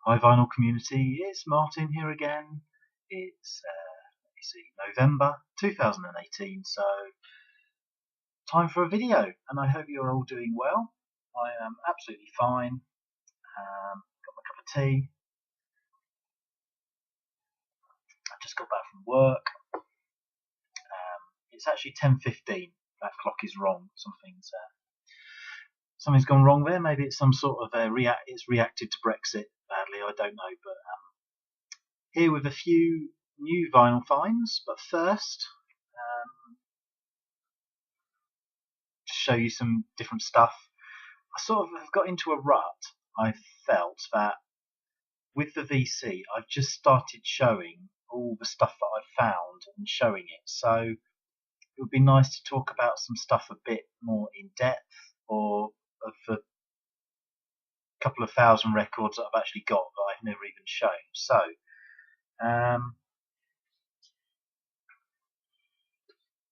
Hi Vinyl Community, it's Martin here again. It's let me see, November 2018, so time for a video, and I hope you're all doing well. I am absolutely fine. Got my cup of tea. I just got back from work. It's actually 10:15. That clock is wrong. Something's gone wrong there. Maybe it's some sort of it's reacted to Brexit badly. I don't know, but here with a few new vinyl finds. But first, to show you some different stuff. I sort of have got into a rut. I felt that with the VC, I've just started showing all the stuff that I've found and showing it. So it would be nice to talk about some stuff a bit more in depth, or of the couple of thousand records that I've actually got that I've never even shown. So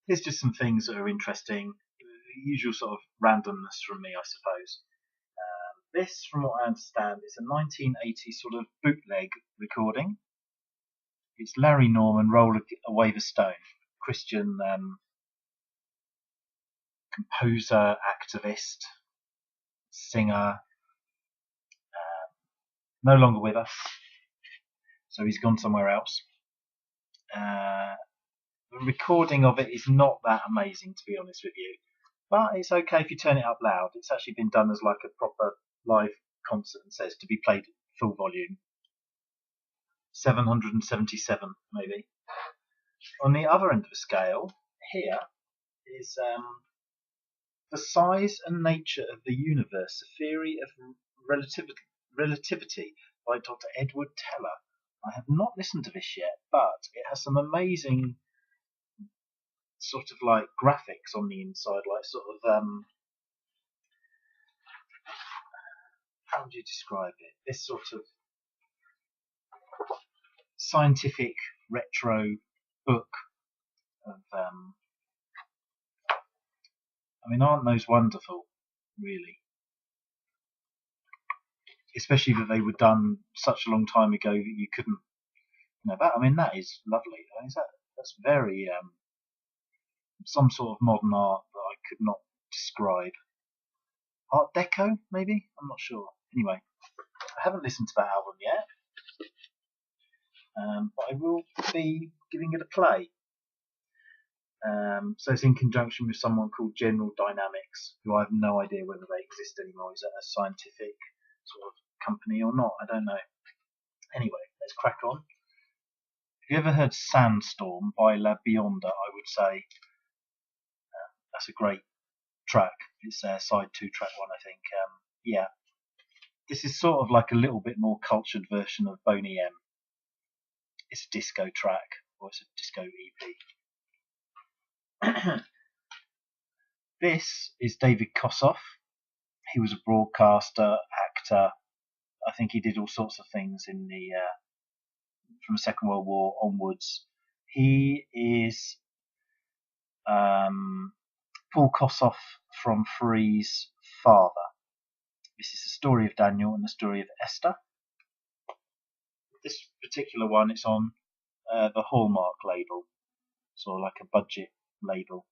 here's just some things that are interesting. The usual sort of randomness from me, I suppose. This, from what I understand, is a 1980 sort of bootleg recording. It's Larry Norman, Roll Away the Stone, Christian composer, activist, singer, no longer with us, so he's gone somewhere else. The recording of it is not that amazing, to be honest with you, but it's okay if you turn it up loud. It's actually been done as like a proper live concert and says to be played at full volume. 777 maybe. On the other end of the scale, here is The Size and Nature of the Universe, a Theory of Relativity by Dr. Edward Teller. I have not listened to this yet, but it has some amazing sort of like graphics on the inside, like sort of how would you describe it? This sort of scientific retro book of I mean, aren't those wonderful, really? Especially that they were done such a long time ago that you couldn't, that. I mean, that is lovely. I mean, that's very some sort of modern art that I could not describe. Art Deco, maybe? I'm not sure. Anyway, I haven't listened to that album yet, but I will be giving it a play. So it's in conjunction with someone called General Dynamics, who I have no idea whether they exist anymore. Is that a scientific sort of company or not? I don't know. Anyway, let's crack on. Have you ever heard Sandstorm by La Bionda? I would say that's a great track. It's side 2, track 1, I think. Yeah. This is sort of like a little bit more cultured version of Boney M. It's a disco track, or it's a disco EP. This is David Kossoff. He was a broadcaster, actor. I think he did all sorts of things in the from the Second World War onwards. He is Paul Kossoff from Free's father. This is the story of Daniel and the story of Esther. This particular one, it's on the Hallmark label, sort of like a budget label.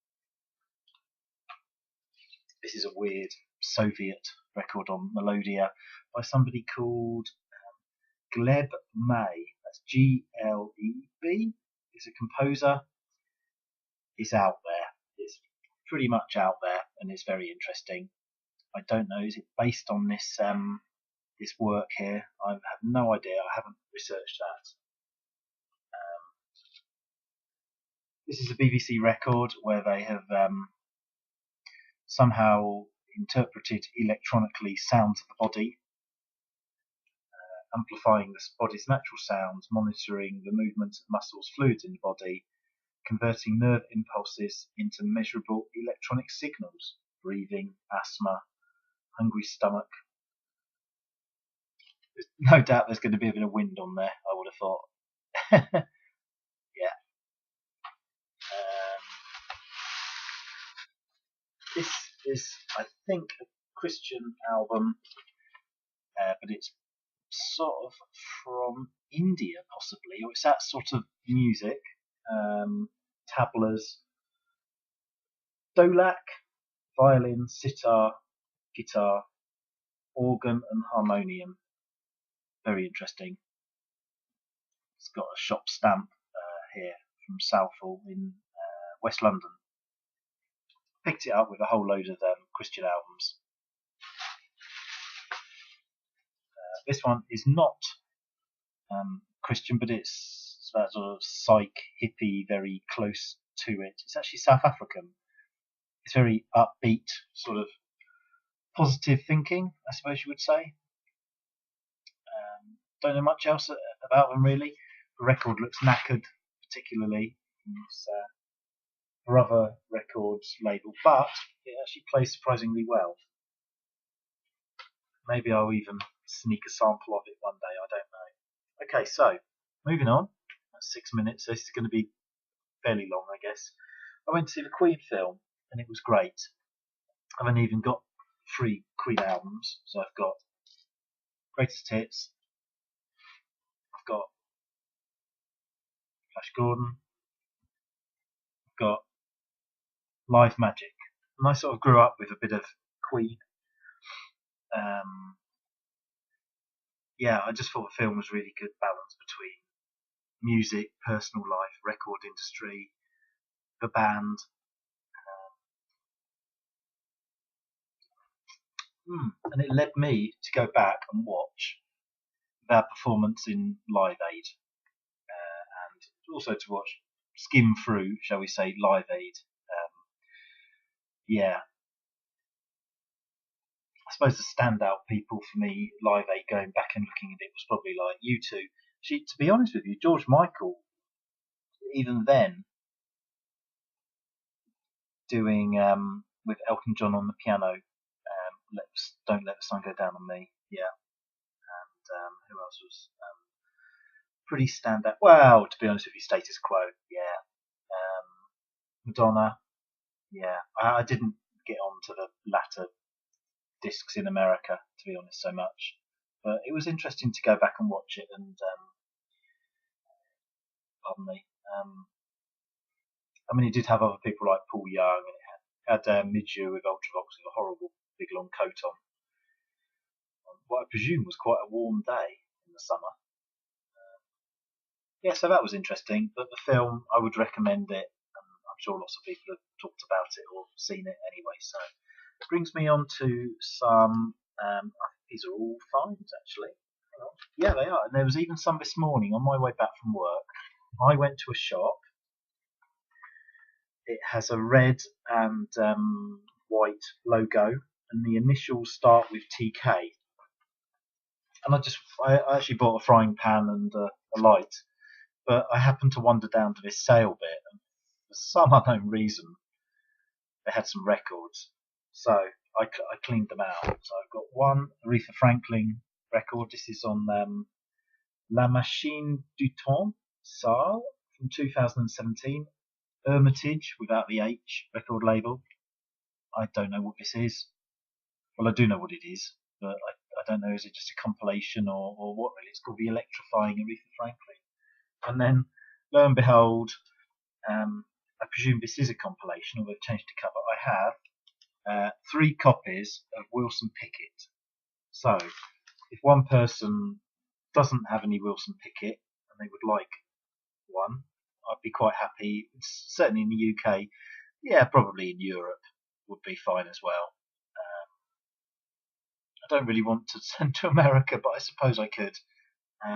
This is a weird Soviet record on Melodia by somebody called Gleb May. That's Gleb. He's a composer. It's out there. It's pretty much out there, and it's very interesting. I don't know, is it based on this this work here? I have no idea. I haven't researched that. This is a BBC record where they have somehow interpreted electronically sounds of the body, amplifying the body's natural sounds, monitoring the movements of muscles, fluids in the body, converting nerve impulses into measurable electronic signals, breathing, asthma, hungry stomach. There's no doubt there's going to be a bit of wind on there, I would have thought. Yeah. This is, I think, a Christian album, but it's sort of from India, possibly, or it's that sort of music. Tablas, dholak, violin, sitar, guitar, organ, and harmonium. Very interesting. It's got a shop stamp here from Southall in West London. Picked it up with a whole load of Christian albums. This one is not Christian, but it's that sort of psych, hippie, very close to it. It's actually South African. It's very upbeat, sort of positive thinking, I suppose you would say. Don't know much else about them really. The record looks knackered, particularly from this Brother Records label, but it actually plays surprisingly well. Maybe I'll even sneak a sample of it one day, I don't know. Okay, so moving on. That's 6 minutes, so this is going to be fairly long, I guess. I went to see the Queen film, and it was great. I haven't even got 3 Queen albums, so I've got Greatest Hits, I've got Flash Gordon, I've got Live Magic, and I sort of grew up with a bit of Queen. Yeah, I just thought the film was really good balance between music, personal life, record industry, the band. And it led me to go back and watch their performance in Live Aid, and also to skim through, shall we say, Live Aid. Yeah, I suppose the standout people for me, Live Aid, going back and looking at it, was probably like U2. To be honest with you, George Michael, even then, doing with Elton John on the piano, Don't Let the Sun Go Down on Me. Yeah, and who else was pretty standout? Well, to be honest with you, Status Quo. Yeah, Madonna. Yeah, I didn't get on to the latter discs in America, to be honest, so much. But it was interesting to go back and watch it, and pardon me. I mean, it did have other people like Paul Young, and it had Midge with Ultravox with a horrible big long coat on. What I presume was quite a warm day in the summer. Yeah, so that was interesting. But the film, I would recommend it. I'm sure lots of people have talked about it or seen it anyway. So it brings me on to some. I think these are all finds actually. Yeah, they are. And there was even some this morning on my way back from work. I went to a shop. It has a red and white logo, and the initials start with TK. And I actually bought a frying pan and a light, but I happened to wander down to this sale bit, and for some unknown reason, they had some records. So I cleaned them out. So I've got one Aretha Franklin record. This is on La Machine du Temps, Saal, from 2017. Hermitage, without the H, record label. I don't know what this is. Well, I do know what it is, but I don't know, is it just a compilation or what really? It's called The Electrifying Aretha Franklin. And then, lo and behold, I presume this is a compilation, or they've changed the cover. I have 3 copies of Wilson Pickett. So, if one person doesn't have any Wilson Pickett and they would like one, I'd be quite happy. Certainly in the UK, yeah, probably in Europe would be fine as well. I don't really want to send to America, but I suppose I could.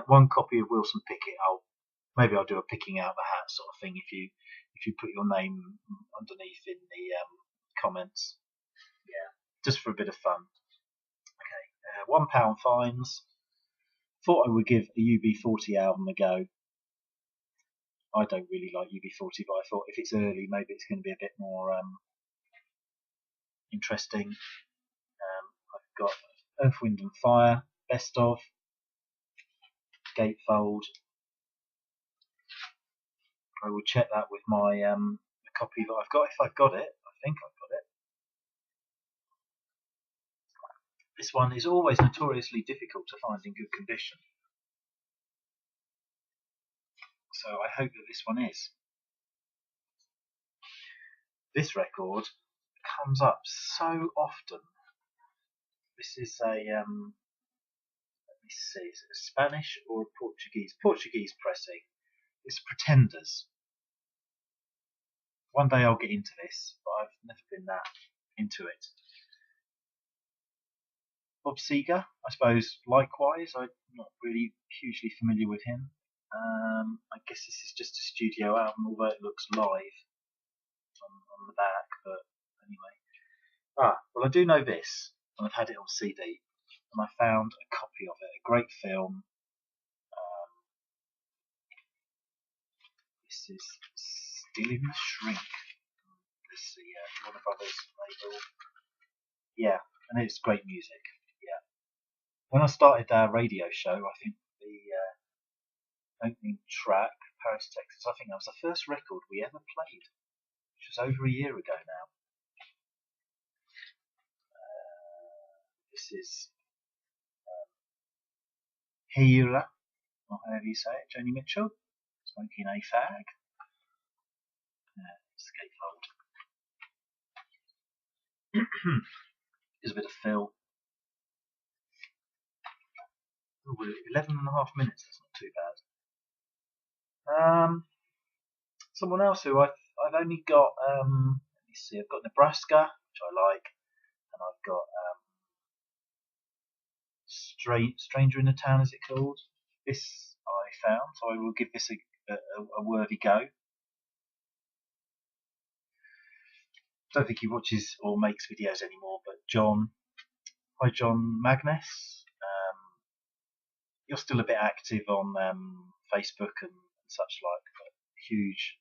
One copy of Wilson Pickett. Maybe I'll do a picking out the hat sort of thing if you put your name underneath in the comments. Yeah, just for a bit of fun. Okay, £1 fines. Thought I would give a UB40 album a go. I don't really like UB40, but I thought if it's early, maybe it's going to be a bit more interesting. I've got Earth, Wind and Fire, Best of, Gatefold. I will check that with my copy that I've got, if I've got it. I think I've got it. This one is always notoriously difficult to find in good condition. So I hope that this one is. This record comes up so often. This is a, let me see, is it a Spanish or a Portuguese? Portuguese pressing. It's Pretenders. One day I'll get into this, but I've never been that into it. Bob Seger, I suppose, likewise. I'm not really hugely familiar with him. I guess this is just a studio album, although it looks live on the back, but anyway. Well, I do know this, and I've had it on CD, and I found a copy of it, a great film. This is Still in the Shrink. This is the Warner Brothers label. Yeah, and it's great music. Yeah. When I started our radio show, I think the opening track, Paris, Texas, I think that was the first record we ever played, which was over a year ago now. This is Heula, or however you say it, Joni Mitchell, smoking a fag. Scapefold. Here's a bit of Phil. Ooh, 11 and a half minutes, that's not too bad. Someone else who I've only got, let me see, I've got Nebraska, which I like, and I've got Stranger in the Town, is it called? This I found, so I will give this a worthy go. Don't think he watches or makes videos anymore, but John, hi John Magnus. You're still a bit active on Facebook and such like, but huge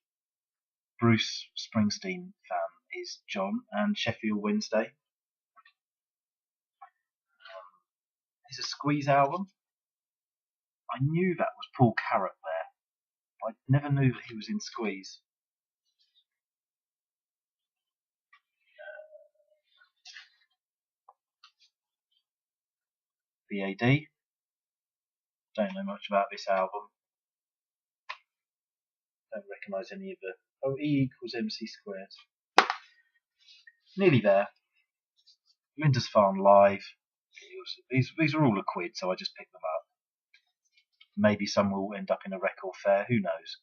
Bruce Springsteen fan is John, and Sheffield Wednesday. It's a Squeeze album. I knew that was Paul Carrot there. I never knew that he was in Squeeze. BAD. Don't know much about this album. Don't recognise any of the. Oh, E equals MC squared. Nearly there. Lindisfarne live. These are all a quid, so I just picked them up. Maybe some will end up in a record fair. Who knows?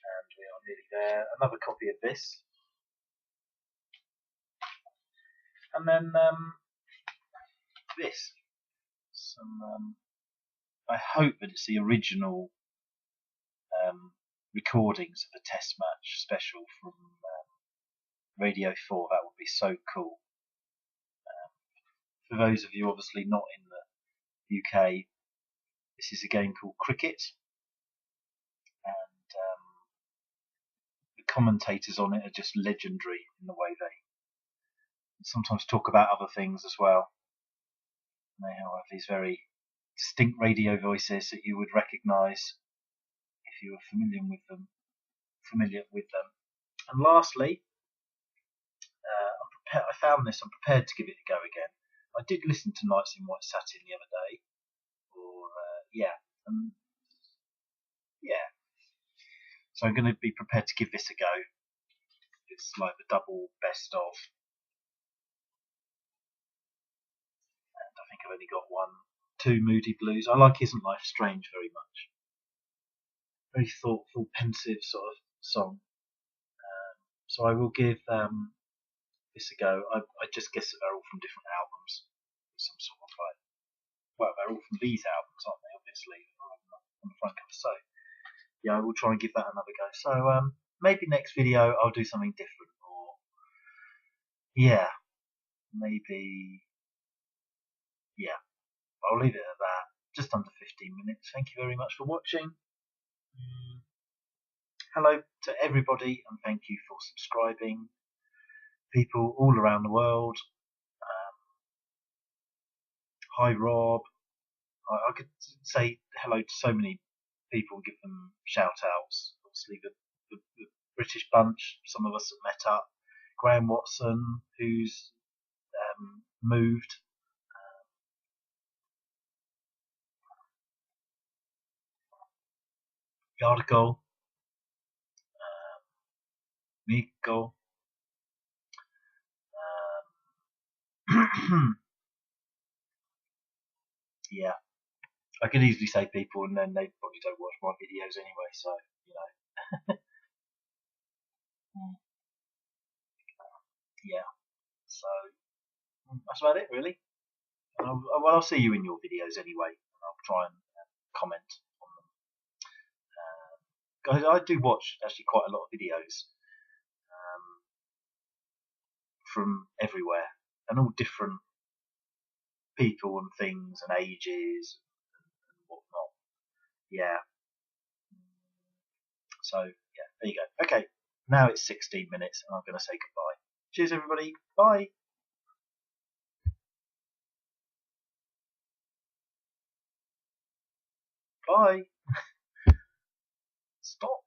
And we are nearly there. Another copy of this. And then this. Some. I hope that it's the original recordings of the Test match special from Radio 4. That would be so cool. For those of you obviously not in the UK, this is a game called Cricket, and the commentators on it are just legendary in the way they sometimes talk about other things as well. And they have these very distinct radio voices that you would recognise if you were familiar with them. And lastly, I found this. I'm prepared to give it a go again. I did listen to Nights in White Satin the other day, so I'm going to be prepared to give this a go. It's like the double best of, and I think I've only got two Moody Blues. I like Isn't Life Strange very much. Very thoughtful, pensive sort of song. So I will give this a go. I just guess that they're all from different albums. Some sort of like, well, they're all from these albums, aren't they? Obviously, on the front cover. So yeah, I will try and give that another go. So maybe next video I'll do something different, or maybe I'll leave it at that. Just under 15 minutes. Thank you very much for watching. Hello to everybody, and thank you for subscribing. People all around the world. Hi Rob. I could say hello to so many people, give them shout outs. Obviously the British bunch, some of us have met up. Graham Watson, who's moved. The article, Miko. Yeah, I could easily say people, and then they probably don't watch my videos anyway. So yeah. So that's about it, really. I'll see you in your videos anyway, and I'll try and comment on them. Guys, I do watch actually quite a lot of videos from everywhere, and all different people and things and ages and whatnot. Yeah. So yeah, there you go. Okay, now it's 16 minutes, and I'm going to say goodbye. Cheers, everybody. Bye. Bye. Stop.